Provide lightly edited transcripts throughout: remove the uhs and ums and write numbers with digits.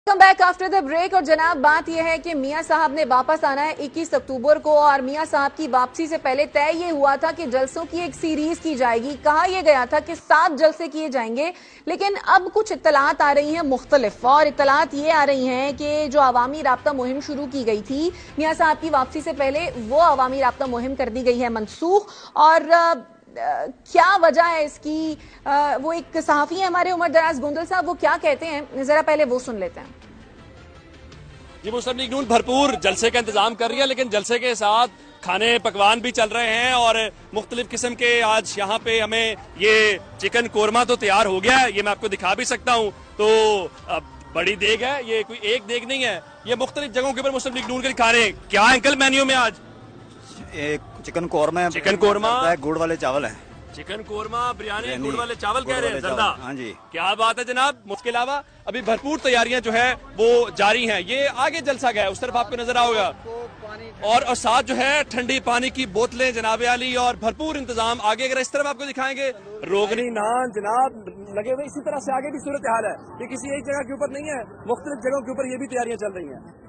Welcome back after the break. और जनाब बात यह है कि मियां साहब ने वापस आना है 21 अक्टूबर को, और मियां साहब की वापसी से पहले तय ये हुआ था कि जलसों की एक सीरीज की जाएगी। कहा यह गया था कि 7 जलसे किए जाएंगे, लेकिन अब कुछ इत्तलात आ रही हैं मुख्तलिफ, और इत्तलात ये आ रही हैं कि जो अवामी राब्ता मुहिम शुरू की गई थी मियां साहब की वापसी से पहले, वो अवामी राब्ता मुहिम कर दी गई है मनसूख। और क्या वजह है इसकी? वो एक सहाफी है हमारे उमर दराज गोंदल साहब, वो क्या कहते हैं जरा पहले वो सुन लेते हैं। जी, मुस्लिम लीग नून भरपूर जलसे का इंतजाम कर रही है, लेकिन जलसे के साथ खाने पकवान भी चल रहे हैं और मुख्तलिफ किस्म के आज यहाँ पे हमें ये चिकन कोरमा तो तैयार हो गया है, ये मैं आपको दिखा भी सकता हूँ। तो बड़ी देग है, ये कोई एक देग नहीं है, ये मुख्तलिफ जगहों के ऊपर मुस्लिम लीग नून के खाने। क्या अंकल मेन्यू में आज? एक चिकन कोरमा है, चिकन कोरमा, गुड़ वाले चावल है, चिकन कोरमा, बिरयानी, गुड़ वाले चावल कह रहे हैं, जर्दा। हाँ जी, क्या बात है जनाब। उसके अलावा अभी भरपूर तैयारियां जो है वो जारी हैं। ये आगे जलसा गया है, उस तरफ आपको नजर आओगा, और साथ जो है ठंडी पानी की बोतलें जनाब आली, और भरपूर इंतजाम आगे। अगर इस तरफ आपको दिखाएंगे रोगनी नान जनाब लगे हुए, इसी तरह से आगे भी सूरत हाल है। ये किसी एक जगह के ऊपर नहीं है, मुख्तलिफ जगहों के ऊपर ये भी तैयारियां चल रही हैं।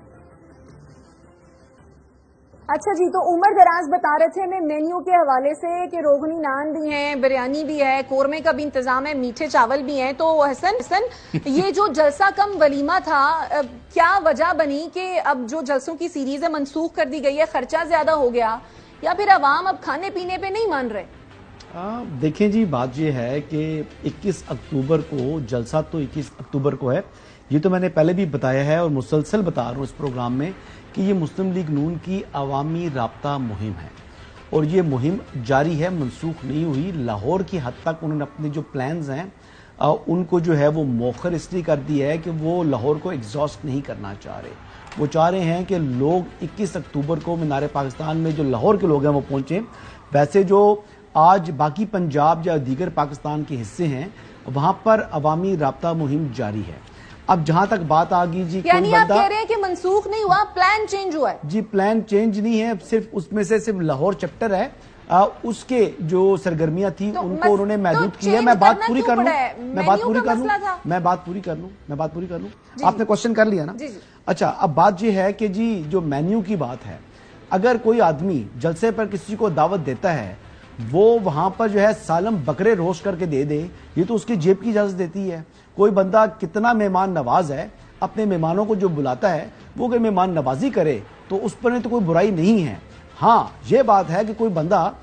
अच्छा जी, तो उमर दराज बता रहे थे हमें मेन्यू के हवाले से कि रोगनी नान भी है, बिरयानी भी है, कोरमे का भी इंतजाम है, मीठे चावल भी हैं। तो हसन ये जो जलसा कम वलीमा था, क्या वजह बनी कि अब जो जलसों की सीरीज है मनसूख कर दी गई है? खर्चा ज्यादा हो गया या फिर अवाम अब खाने पीने पे नहीं मान रहे? देखें जी, बात ये है कि 21 अक्टूबर को जलसा, तो 21 अक्टूबर को है, ये तो मैंने पहले भी बताया है और मुसलसल बता रहा हूँ इस प्रोग्राम में कि ये मुस्लिम लीग नून की अवामी राब्ता मुहिम है और ये मुहिम जारी है, मनसूख नहीं हुई। लाहौर की हद तक उन्होंने अपने जो प्लान्स हैं उनको जो है वो मौखर इसलिए कर दिया है कि वो लाहौर को एग्जॉस्ट नहीं करना चाह रहे। वो चाह रहे हैं कि लोग 21 अक्टूबर को मीनार पाकिस्तान में जो लाहौर के लोग हैं वो पहुँचें। वैसे जो आज बाकी पंजाब या दीगर पाकिस्तान के हिस्से हैं वहाँ पर अवामी राब्ता मुहिम जारी है। अब जहां तक बात आ गई जी, यानी आप कह रहे हैं कि मनसूख नहीं हुआ, प्लान चेंज हुआ है? जी, प्लान चेंज नहीं है, सिर्फ उसमें से सिर्फ लाहौर चैप्टर है, उसके जो सरगर्मियां थी तो उनको उन्होंने महदूद किया। मैं बात पूरी कर लूं, मैं बात पूरी कर लूं। आपने क्वेश्चन कर लिया ना? अच्छा, अब बात ये है कि जी जो मेन्यू की बात है, अगर कोई आदमी जलसे पर किसी को दावत देता है, वो वहां पर जो है सालम बकरे रोस्ट करके दे दे, ये तो उसकी जेब की इजाजत देती है। कोई बंदा कितना मेहमान नवाज है, अपने मेहमानों को जो बुलाता है वो अगर मेहमान नवाजी करे तो उस पर तो कोई बुराई नहीं है। हाँ, ये बात है कि कोई बंदा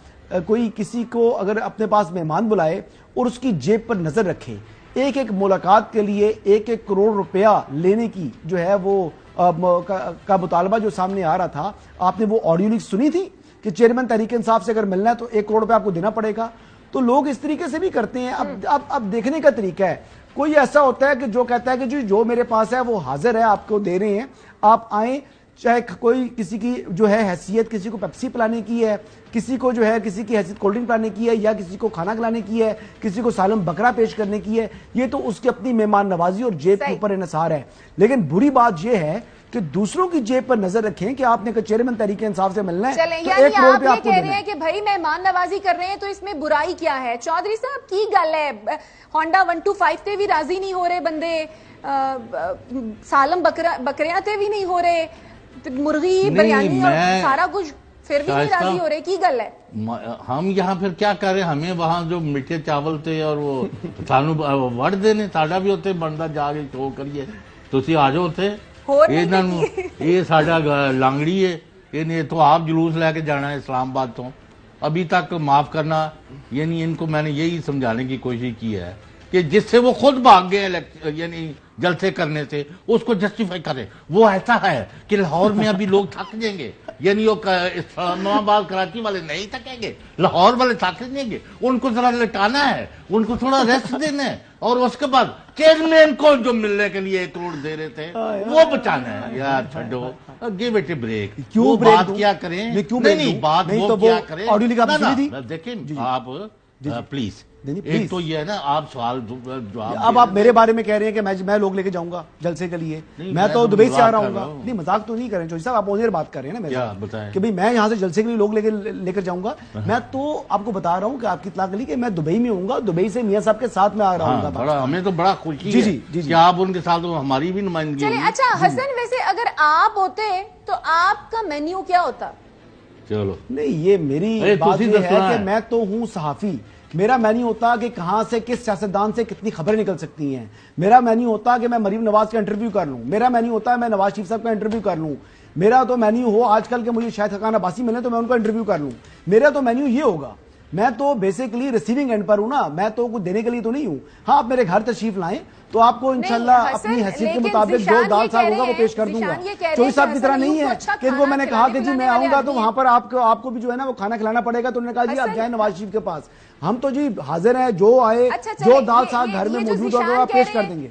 कोई किसी को अगर अपने पास मेहमान बुलाए और उसकी जेब पर नजर रखे, एक एक मुलाकात के लिए 1-1 करोड़ रुपया लेने की जो है वो का मुतालबा जो सामने आ रहा था, आपने वो ऑडियो लीक सुनी थी कि चेयरमैन तहरीक इंसाफ से अगर मिलना है तो 1 करोड़ रुपया आपको देना पड़ेगा। तो लोग इस तरीके से भी करते हैं। अब देखने का तरीका है, कोई ऐसा होता है कि जो कहता है कि जो मेरे पास है वो हाजिर है, आपको दे रहे हैं, आप आए। चाहे कोई किसी की जो है हैसियत किसी को पेप्सी पिलाने की है, किसी को जो है किसी की हैसियत कोल्ड ड्रिंक पिलाने की है, या किसी को खाना खिलाने की है, किसी को सालम बकरा पेश करने की है, ये तो उसकी अपनी मेहमान नवाजी और जेब के ऊपर इन्हिसार है। लेकिन बुरी बात यह है कि दूसरों की जेब पर नजर रखें कि आपने चेयरमैन तहरीक इंसाफ से मिलना है, तो 1 करोड़ रुपया आपको देना है। कि भाई मेहमान नवाजी कर रहे हैं तो इसमें बुराई क्या है? चौधरी साहब की गल है, होंडा 125 ते भी राजी नहीं हो रहे बंदे, सालम बकरियां ते भी नहीं हो रहे, मुर्गी बिरयानी और सारा कुछ फिर भी नहीं राजी हो रहे, की गल है? हम यहाँ फिर क्या कर रहे? हमें वहाँ जो मीठे चावल थे और वो सानू वड़ देने, साडा भी उत्थे बनदा, जाके शो करिए, तुसी आ जाओ उत्थे। ये साडा लांगड़ी है, ये तो आप जुलूस लेके जाना है इस्लामाबाद तो। अभी तक माफ करना, यानी इनको मैंने यही समझाने की कोशिश की है कि जिससे वो खुद भाग गए यानी जलसे करने से, उसको जस्टिफाई करे। वो ऐसा है कि लाहौर में अभी लोग थक जाएंगे, यानी वो इस्लामाबाद कराची वाले नहीं थकेंगे, लाहौर वाले थक जाएंगे। उनको जरा लटाना है, उनको थोड़ा रेस्ट देना है, और उसके बाद चेयरमैन को जो मिलने के लिए 1 करोड़ दे रहे थे वो बचाना है। यार छोड़ो, गिव इट ए ब्रेक। क्यों बात क्या करें? नहीं, बात वो क्या करें? देखिए आप प्लीज ایک تو یہ ہے نا آپ سوال جواب اب آپ میرے بارے میں کہہ رہے ہیں کہ میں لوگ لے کے جاؤں گا جلسے کے لیے, میں تو دبئی سے آ رہا ہوں گا. نہیں مذاق تو نہیں کر رہے چودھری صاحب, آپ اونر بات کر رہے ہیں نا میرے کہ بھائی میں یہاں سے جلسے کے لیے لوگ لے کر جاؤں گا. میں تو آپ کو بتا رہا ہوں کہ آپ کی اطلاع کری کہ میں دبئی میں ہوں گا, دبئی سے میاں صاحب کے ساتھ میں آ رہا ہوں گا. ہمیں تو بڑا خوشی ہے کہ آپ ان کے ساتھ ہماری بھی نمائندگی. اچھا حسن, ویسے اگر آپ ہوتے تو آپ کا مینیو کیا ہوتا؟ چلو نہیں, یہ میری بات یہ ہے کہ میں تو ہوں صحافی. میرا مینیو ہوتا کہ کہاں سے کس سیاستدان سے کتنی خبریں نکل سکتی ہیں. میرا مینیو ہوتا کہ میں مریم نواز کا انٹرویو کر لوں. میرا مینیو ہوتا ہے میں نواز شریف صاحب کا انٹرویو کر لوں. میرا تو مینیو ہو آج کل کے مجھے شاید حقان عباسی ملے تو میں ان کا انٹرویو کر لوں. میرا تو مینیو یہ ہوگا. میں تو بیسیکلی ریسیونگ اینڈ پر ہوں نا, میں تو کچھ دینے کے لیے تو نہیں ہوں. ہاں آپ میرے گھر تشریف لائیں تو آپ کو انشاءاللہ اپنی حیثیت کے مطابق جو دال ساگ ہوگا وہ پیش کر دوں گا. چودھری صاحب کی طرح نہیں ہے کہ ان کو میں نے کہا کہ جی میں آؤں گا تو وہاں پر آپ کو بھی جو ہے نا وہ کھانا کھلانا پڑے گا. تو انہوں نے کہا جی آپ جائیں نواز شریف کے پاس. ہم تو جی حاضر ہیں, جو آئے جو دال ساگ گھر میں موجود ہوگا آپ پیش کر دیں گے.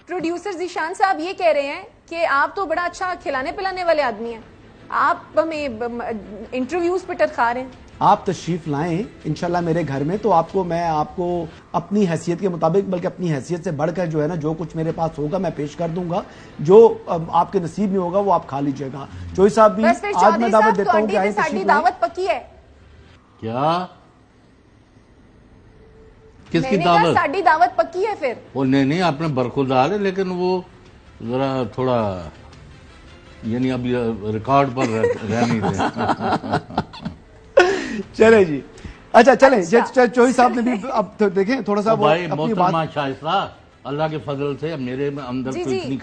پروڈیوسر ذیشان صاحب یہ کہہ رہے ہیں کہ آپ تو بڑا اچھا کھلانے پلانے والے آدمی ہیں, آپ ہمیں انٹرویوز پہ ٹرکھا رہے ہیں. آپ تشریف لائیں انشاءاللہ میرے گھر میں تو میں آپ کو اپنی حیثیت کے مطابق, بلکہ اپنی حیثیت سے بڑھ کر جو ہے نا جو کچھ میرے پاس ہوگا میں پیش کر دوں گا. جو آپ کے نصیب میں ہوگا وہ آپ کھا لیجئے گا. چودھری صاحب بھی آج میں دعوت دیتا ہوں کہ آئیں تشریف لائیں. دعوت پکی ہے کیا؟ کس کی دعوت؟ ساڑھی دعوت پکی ہے پھر. وہ نہیں آپ نے برخوردار ہے, لیکن وہ ذرا تھوڑا یعنی ابھی ریکارڈ پر رہنی تھے. چلے جی, اچھا چلیں. چودھری صاحب نے بھی اب دیکھیں تھوڑا سا بھائی محترمہ شائستہ, اللہ کے فضل سے میرے اندر تو اتنی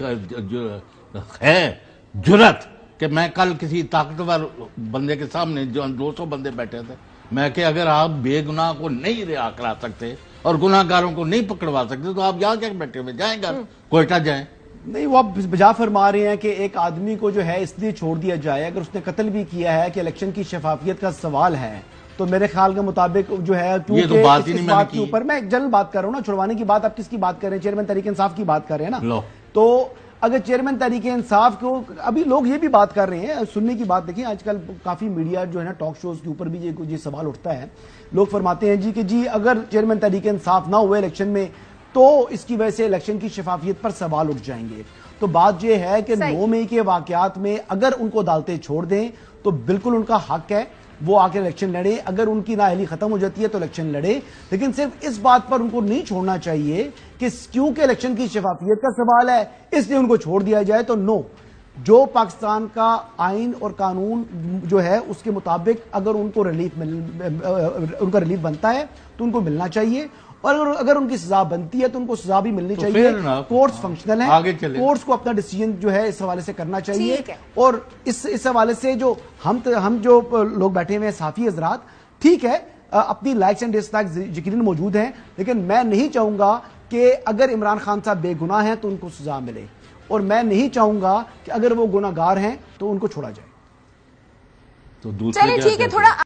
ہے جرت کہ میں کل کسی طاقتور بندے کے سامنے جو 200 بندے بیٹھے تھے, میں کہ اگر آپ بے گناہ کو نہیں رہا کرا سکتے اور گناہ گاروں کو نہیں پکڑوا سکتے تو آپ یہاں کیا بیٹھے ہوئے, جائیں گھر کوئٹہ جائیں. نہیں, وہ آپ بجا فرما رہے ہیں کہ ایک آدمی کو جو ہے اس لیے چھوڑ دیا جائے اگر اس نے قتل بھی کیا ہے کہ الیکشن کی شفافیت کا سوال ہے. تو میرے خیال کے مطابق جو ہے کیونکہ اس بات کے اوپر میں ایک جنرل بات کر رہا ہوں نا, چھڑوانے کی بات آپ کس کی بات کر رہے ہیں؟ چیئرمین تحریک انصاف کی بات کر رہے ہیں نا. تو اگر چیئرمین تحریک انصاف کو ابھی لوگ یہ بھی بات کر رہے ہیں, سننے کی بات دیکھیں آج کل کافی میڈیا جو ہے نا ٹاک شوز کے اوپر بھی یہ سوال اٹھتا ہے. لوگ فرماتے ہیں کہ جی اگر چیئرمین تحریک انصاف نہ ہوئے الیکشن میں تو اس کی وجہ سے الیکشن کی شفافیت پر سوال اٹھ جائیں گے. تو بات یہ ہے کہ 9 مئی کے واقعات میں اگر ان کو عدالتیں چھوڑ دیں تو بالکل ان کا حق ہے وہ آ کے الیکشن لڑے. اگر ان کی نااہلی ختم ہو جاتی ہے تو الیکشن لڑے, لیکن صرف اس بات پر ان کو نہیں چھوڑنا چاہیے کہ کیونکہ الیکشن کی شفافیت کا سوال ہے اس لیے ان کو چھوڑ دیا جائے. تو نو, جو پاکستان کا آئین اور قانون جو ہے اس کے مطابق اگر ان کو ان کا ریلیف بنتا ہے تو ان کو ملنا چاہیے, اور اگر ان کی سزا بنتی ہے تو ان کو سزا بھی ملنی چاہیے. کورٹس فنکشنل ہیں, کورٹس کو اپنا ڈیسیجن جو ہے اس حوالے سے کرنا چاہیے. اور اس حوالے سے جو ہم جو لوگ بیٹھے ہوئے ہیں صحافی حضرات, ٹھیک ہے اپنی لائکس اینڈ ڈس لائکس یقیناً موجود ہیں, لیکن میں نہیں چاہوں گا کہ اگر عمران خان صاحب بے گناہ ہیں تو ان کو سزا ملے, اور میں نہیں چاہوں گا کہ اگر وہ گناہگار ہیں تو ان کو چھوڑا جائے. چلے ٹھیک ہے, تھوڑا